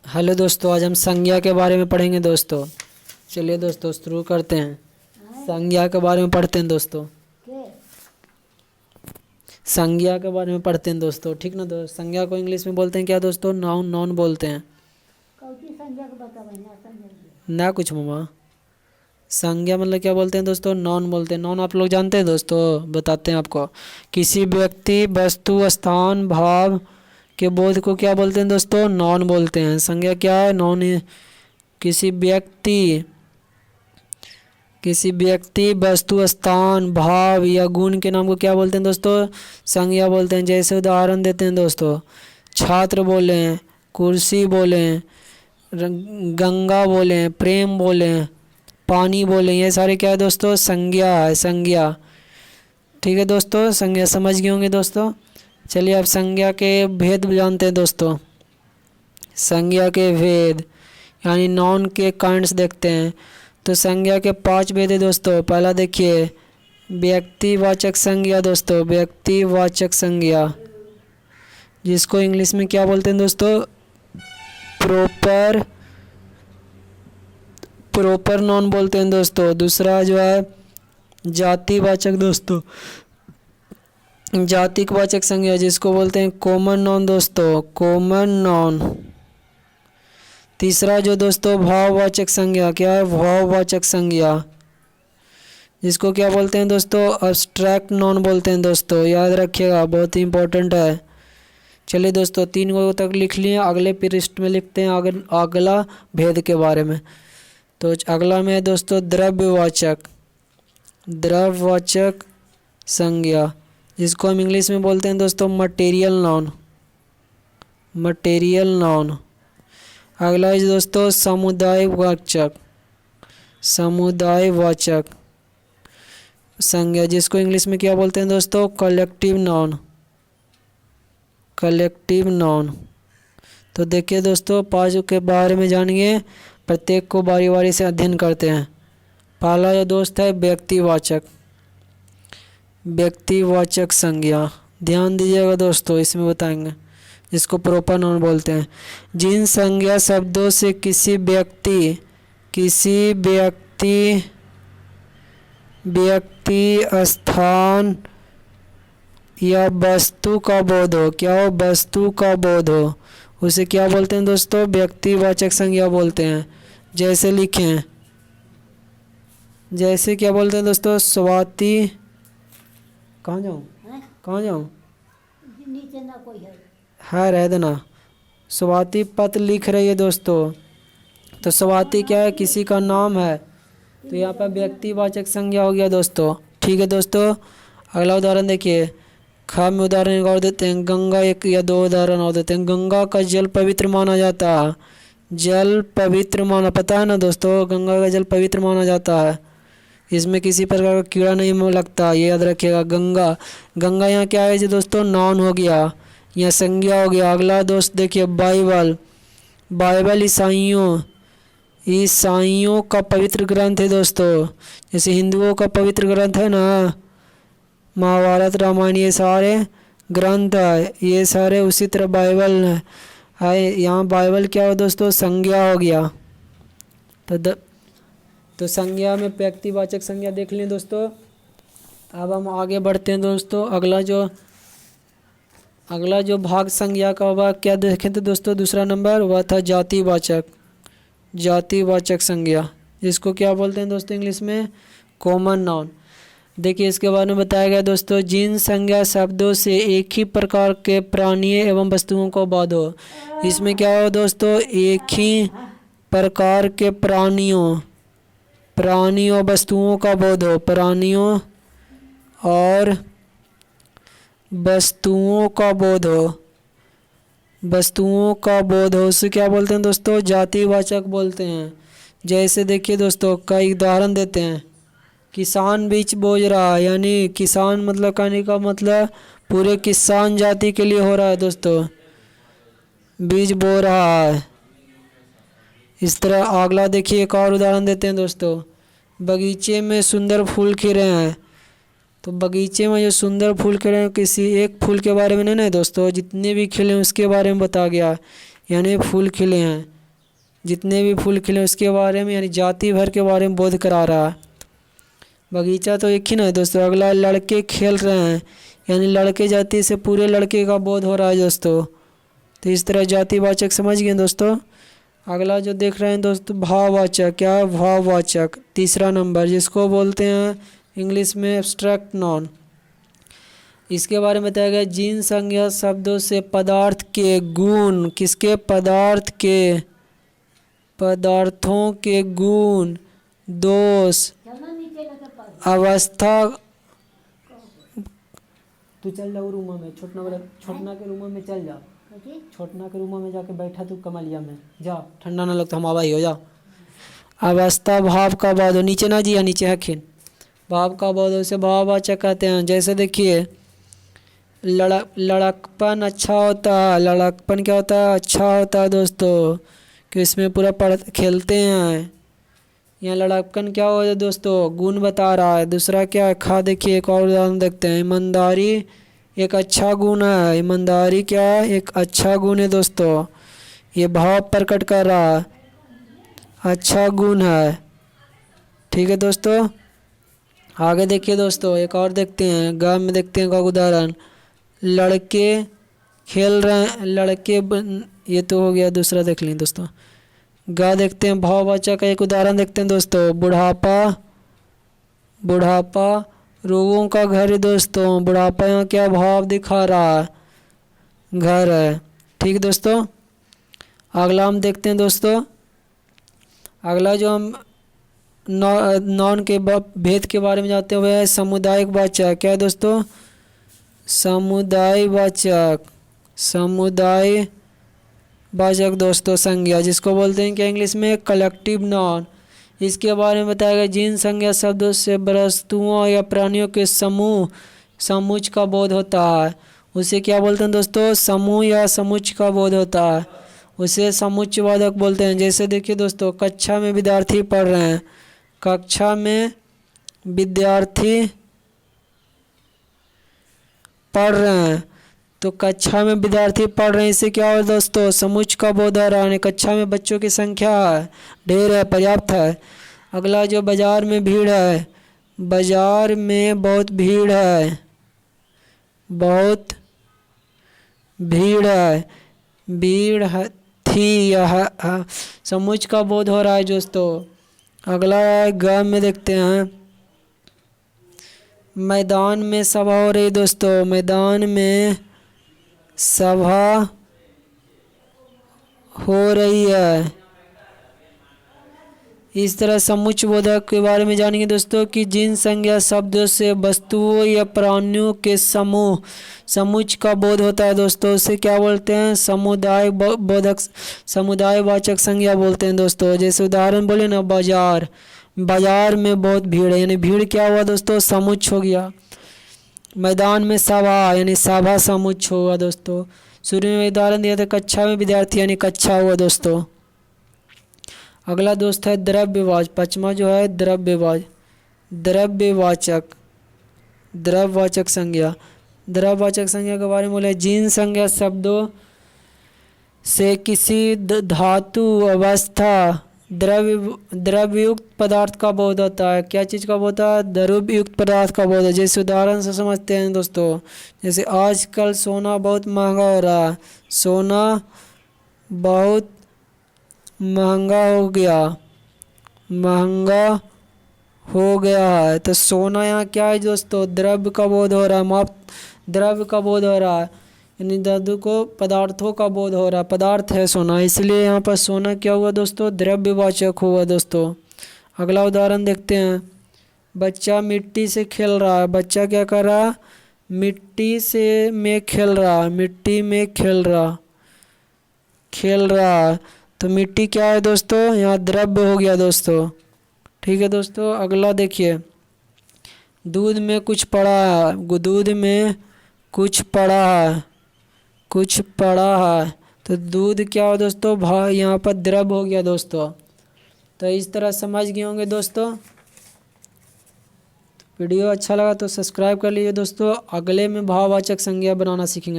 Hello दोस्तों, आज हम संज्ञा के बारे में पढ़ेंगे दोस्तों। चलिए दोस्तों शुरू करते हैं। संज्ञा के बारे में पढ़ते हैं दोस्तों। संज्ञा के बारे में पढ़ते हैं दोस्तों, ठीक ना दोस्त। संज्ञा को इंग्लिश में बोलते हैं क्या दोस्तों? नाउन। नाउन बोलते हैं ना कुछ मम्मा। संज्ञा मतलब क्या बोलते हैं दोस्तों? नाउन बोलते हैं। नाउन आप लोग जानते हैं दोस्तों, बताते हैं आपको। किसी व्यक्ति, वस्तु, स्थान, भाव के बोध को क्या बोलते हैं दोस्तों? नाउन बोलते हैं। संज्ञा क्या है? नाउन। किसी व्यक्ति, वस्तु, स्थान, भाव या गुण के नाम को क्या बोलते हैं दोस्तों? संज्ञा बोलते हैं। जैसे उदाहरण देते हैं दोस्तों, छात्र बोले, कुर्सी बोले, गंगा बोले, प्रेम बोले, पानी बोले, ये सारे क्या है दोस्तों? संज्ञा है। संज्ञा, ठीक है दोस्तों। संज्ञा समझ गए होंगे दोस्तों। चलिए अब संज्ञा के भेद जानते हैं दोस्तों। संज्ञा के भेद यानी नाउन के काइंड्स देखते हैं। तो संज्ञा के 5 भेद है दोस्तों। पहला देखिए, व्यक्तिवाचक संज्ञा दोस्तों। व्यक्तिवाचक संज्ञा जिसको इंग्लिश में क्या बोलते हैं दोस्तों? प्रॉपर नाउन बोलते हैं दोस्तों। दूसरा जो है जातिवाचक दोस्तों। जातिवाचक संज्ञा जिसको बोलते हैं कॉमन नाउन दोस्तों। Common noun. तीसरा जो दोस्तों भाववाचक संज्ञा, क्या है? भाववाचक संज्ञा जिसको क्या बोलते हैं दोस्तों? अब्स्ट्रैक्ट नाउन बोलते हैं दोस्तों। याद रखिएगा, बहुत ही इंपॉर्टेंट है। चलिए दोस्तों 3 को तक लिख लिए। अगले पृष्ठ में लिखते हैं अगला भेद के बारे में। तो अगला में है दोस्तों द्रव्यवाचक संज्ञा जिसको हम इंग्लिश में बोलते हैं दोस्तों मटेरियल नाउन। Material noun. अगला है दोस्तों समुदायवाचक संज्ञा जिसको इंग्लिश में क्या बोलते हैं दोस्तों? Collective noun. Collective noun. तो देखिए दोस्तों 5 के बारे में जानिए, प्रत्येक को बारी बारी से अध्ययन करते हैं। पहला जो दोस्त है व्यक्तिवाचक संज्ञा। ध्यान दीजिएगा दोस्तों, इसमें बताएंगे जिसको प्रॉपर नाउन बोलते हैं। जिन संज्ञा शब्दों से किसी व्यक्ति, स्थान या वस्तु का बोध हो, क्या हो? वस्तु का बोध हो, उसे क्या बोलते हैं दोस्तों? व्यक्तिवाचक संज्ञा बोलते हैं। जैसे लिखें, जैसे क्या बोलते हैं दोस्तों? स्वाति, कहाँ जाऊँ? नीचे ना कोई है, रह देना। स्वाति पत्र लिख रही है दोस्तों। तो स्वाति क्या है? किसी का नाम है। तो यहाँ पर व्यक्तिवाचक संज्ञा हो गया दोस्तों। ठीक है दोस्तों। अगला उदाहरण देखिए। खा में उदाहरण और देते हैं। गंगा, 1 या 2 उदाहरण और देते हैं। गंगा का जल पवित्र माना जाता है। जल पवित्र माना, पता है ना दोस्तों? गंगा का जल पवित्र माना जाता है। इसमें किसी प्रकार का कीड़ा नहीं लगता, ये याद रखिएगा। गंगा यहाँ क्या है जी दोस्तों? नाउन हो गया, यह संज्ञा हो गया। अगला दोस्त देखिए बाइबल ईसाइयों का पवित्र ग्रंथ है दोस्तों। जैसे हिंदुओं का पवित्र ग्रंथ है ना, महाभारत, रामायण, ये सारे ग्रंथ है, ये सारे उसी तरह बाइबल है। यहाँ बाइबल क्या हो दोस्तों? संज्ञा हो गया। तो संज्ञा में व्यक्तिवाचक संज्ञा देख लें दोस्तों। अब हम आगे बढ़ते हैं दोस्तों। अगला जो भाग संज्ञा का होगा, क्या देखें तो दोस्तों दूसरा नंबर वह था जातिवाचक संज्ञा जिसको क्या बोलते हैं दोस्तों इंग्लिश में? Common noun. देखिए इसके बारे में बताया गया दोस्तों। जिन संज्ञा शब्दों से एक ही प्रकार के प्राणियों एवं वस्तुओं को बोध हो। इसमें क्या हो दोस्तों? एक ही प्रकार के प्राणियों वस्तुओं का बोध हो। प्राणियों और वस्तुओं का बोध हो, उसे क्या बोलते हैं दोस्तों? जातिवाचक बोलते हैं। जैसे देखिए दोस्तों कई उदाहरण देते हैं। किसान बीज बो रहा है, यानी किसान मतलब कहने का मतलब पूरे किसान जाति के लिए हो रहा है दोस्तों, बीज बो रहा है। इस तरह अगला देखिए एक और उदाहरण देते हैं दोस्तों। बगीचे में सुंदर फूल खिले हैं। तो बगीचे में जो सुंदर फूल खिले हैं, किसी एक फूल के बारे में नहीं दोस्तों, जितने भी खिले हैं उसके बारे में बता गया, यानी फूल खिले हैं। जितने भी फूल खिले उसके बारे में, यानी जाति भर के बारे में बोध करा रहा है। बगीचा तो एक ही ना है दोस्तों। अगला लड़के खेल रहे हैं, यानी लड़के जाति से पूरे लड़के का बोध हो रहा है दोस्तों। तो इस तरह जातिवाचक समझ गए दोस्तों। अगला जो देख रहे हैं दोस्तों भाववाचक, क्या है भाववाचक, तीसरा नंबर, जिसको बोलते हैं इंग्लिश में एब्स्ट्रैक्ट नॉन। इसके बारे में बताया गया जिन संज्ञा शब्दों से पदार्थ के गुण, किसके, पदार्थों के गुण, दोष, चलना नीचे लगे पड़ अवस्था। तू चल जा रूम में, छोटना के रूम में चल जा, कथी? छोटना के रूम में जाके बैठा तू कमलिया में जा, ठंडा ना लगता हम आवाही हो जा। अवस्था भाव का बोध हो, नीचे ना जिया, नीचे है खिन, भाव का बोध हो, उसे भाववाचक कहते हैं। जैसे देखिए लड़कपन अच्छा होता है, लड़कपन क्या होता है, अच्छा होता है दोस्तों, कि इसमें पूरा खेलते हैं। यहाँ लड़कपन क्या हो है दोस्तों, गुण बता रहा है। दूसरा क्या है, देखिए एक और उदाहरण देखते हैं, ईमानदारी एक अच्छा गुण है। ईमानदारी क्या है, एक अच्छा गुण है दोस्तों, ये भाव प्रकट कर रहा है, अच्छा गुण है। ठीक है दोस्तों, आगे देखिए दोस्तों, एक और देखते हैं, गाँव में देखते हैं का उदाहरण, लड़के खेल रहे हैं, ये तो हो गया। दूसरा देख लें दोस्तों, गा देखते हैं, भाववाचक का एक उदाहरण देखते हैं दोस्तों, बुढ़ापा रोगों का घर है दोस्तों। बुढ़ापा यहाँ क्या भाव दिखा रहा है, घर है। ठीक है दोस्तों, अगला हम देखते हैं दोस्तों, अगला जो हम नॉन के भेद के बारे में जानते हुए है सामुदायिक वाचक। क्या है दोस्तों, समुदायवाचक दोस्तों संज्ञा, जिसको बोलते हैं क्या इंग्लिश में कलेक्टिव नॉन। इसके बारे में बताया गया जिन संज्ञा शब्दों से वस्तुओं या प्राणियों के समूह का बोध होता है, उसे क्या बोलते हैं दोस्तों, समूह या समुच्च का बोध होता है, उसे समुच्चयवादक बोलते हैं। जैसे देखिए दोस्तों, कक्षा में विद्यार्थी पढ़ रहे हैं, कक्षा में विद्यार्थी पढ़ रहे हैं, तो कक्षा में विद्यार्थी पढ़ रहे हैं, इससे क्या हो दोस्तों, समुच्चय का बोध हो रहा है। कक्षा में बच्चों की संख्या है, ढेर है, पर्याप्त है। अगला जो बाजार में भीड़ है, बाजार में बहुत भीड़ है, भीड़ है थी, यह समुच्चय का बोध हो रहा है दोस्तों। अगला गाँव में देखते हैं, मैदान में सभा हो रही दोस्तों, मैदान में सभा हो रही है। इस तरह समुच्चय बोधक के बारे में जानेंगे दोस्तों, कि जिन संज्ञा शब्दों से वस्तुओं या प्राणियों के समुच्चय का बोध होता है दोस्तों, उसे क्या बोलते हैं, समुदायवाचक संज्ञा बोलते हैं दोस्तों। जैसे उदाहरण बोले ना, बाजार में बहुत भीड़ है, यानी भीड़ क्या हुआ दोस्तों, समुच्चय हो गया। मैदान में सभा, यानी सभा समुच्चय हुआ दोस्तों। शुरू में उदाहरण दिया था कक्षा में विद्यार्थी, यानी कक्षा हुआ दोस्तों। अगला दोस्त है द्रव्यवाचक, पांचवा जो है द्रव्यवाचक संज्ञा। द्रव्यवाचक संज्ञा के बारे में बोले जिन संज्ञा शब्दों से किसी धातु, अवस्था, द्रव्ययुक्त पदार्थ का बोध होता है। क्या चीज़ का बोध होता है, द्रव्ययुक्त पदार्थ का बोध है। जैसे उदाहरण से समझते हैं दोस्तों, जैसे आजकल सोना बहुत महंगा हो रहा है, सोना बहुत महंगा हो गया है, तो सोना यहाँ क्या है दोस्तों, द्रव्य का बोध हो रहा है, द्रव्य का बोध हो रहा है, यानी धातु को पदार्थों का बोध हो रहा है, पदार्थ है सोना, इसलिए यहाँ पर सोना क्या हुआ दोस्तों, द्रव्यवाचक हुआ दोस्तों। अगला उदाहरण देखते हैं, बच्चा मिट्टी से खेल रहा है। बच्चा क्या कर रहा है, मिट्टी में खेल रहा, तो मिट्टी क्या है दोस्तों, यहाँ द्रव्य हो गया दोस्तों। ठीक है दोस्तों, अगला देखिए, दूध में कुछ पड़ा है, तो दूध क्या हो दोस्तों, यहाँ पर द्रव्य हो गया दोस्तों। तो इस तरह समझ गए होंगे दोस्तों। वीडियो अच्छा लगा तो सब्सक्राइब कर लीजिए दोस्तों। अगले में भाववाचक संज्ञा बनाना सीखेंगे।